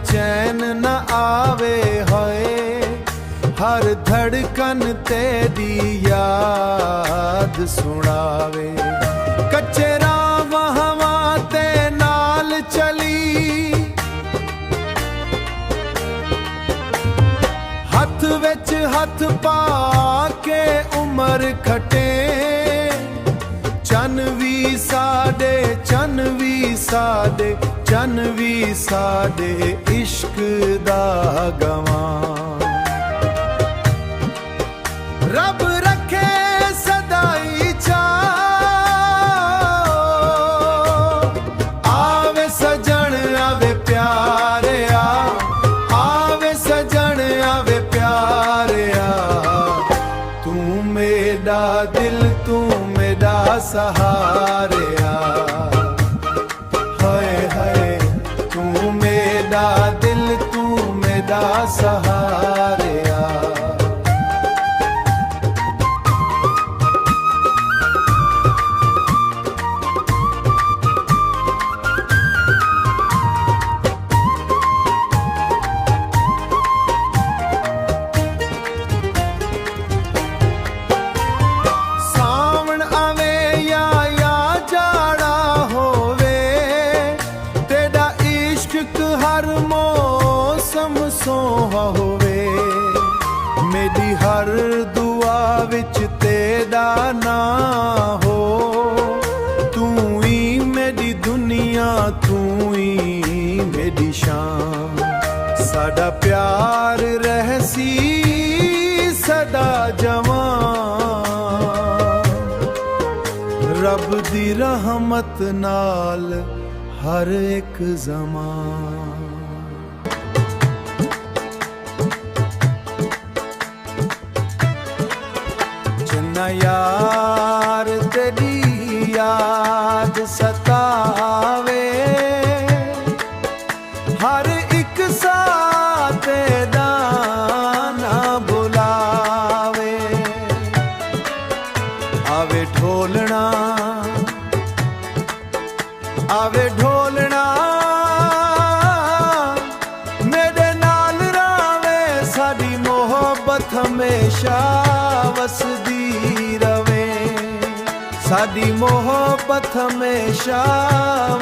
चैन न आवे होए, हर धड़कन तेरी याद सुनावे। कच्चे राह हवा ते नाल चली, हथ विच हथ पा के उमर खटे। चन भी साडे, चन भी साडे, चन भी साडे इश्क दा गवां। रब रखे सदाई चाह, आवे सजन आवे प्यारे आ, आवे सजन आवे प्यारे आ। तू मेरा दिल, तू मेरा सहारे आ, हाय हाय। तू मेरा दिल, तू मेरा सहारे आ। हर मौसम सोहा होवे, मेरी हर दुआ विच तेरा ना हो। तू ही मेरी दुनिया, तू ही मेरी शान। साडा प्यार रहसी सदा जवान, रब दी रहमत नाल हर एक ज़मान। जिन्ना यार तेरी याद सतावे, हर एक साथ ना बुलावे। आवे ढोलना, आवे ढोलना, मेरे नाल रावे। साडी मोहब्बत हमेशा वसदी रवे, साडी मोहब्बत हमेशा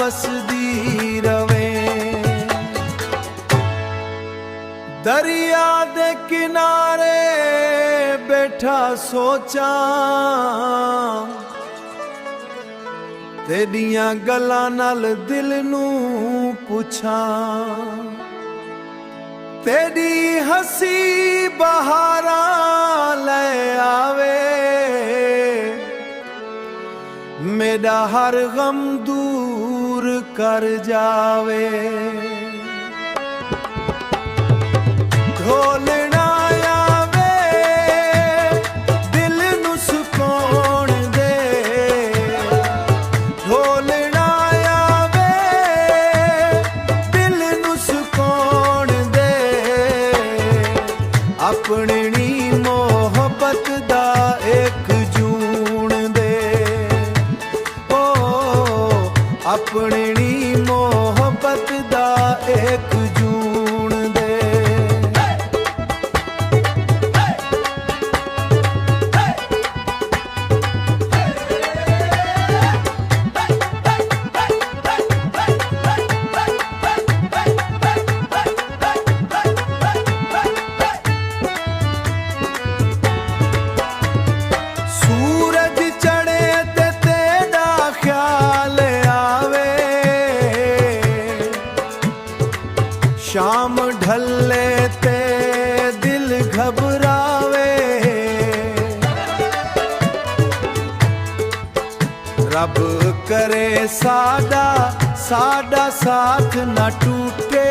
वसदी रवे। दरिया दे किनारे बैठा सोचा, तेरियां गल्लां नाल दिल नू पुछां। तेरी हसी बहारां ले आवे, मेरा हर गम दूर कर जावे। ढोलना आवे, दिल नू सुकून दे। ढोलना आवे, दिल नू सुकून दे। अपनी मोहब्बत दा एक जून दे, ओ अपनी मोहब्बत दा एक जून दे। सूरज चढ़े ते तेरा ख्याल आवे, शाम ढले ते दिल घबरावे। रब करे साडा साडा साथ ना टूटे,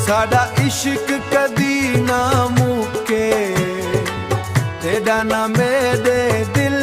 साडा इश्क कदी ना मुके। तेरा ना मेरे दिल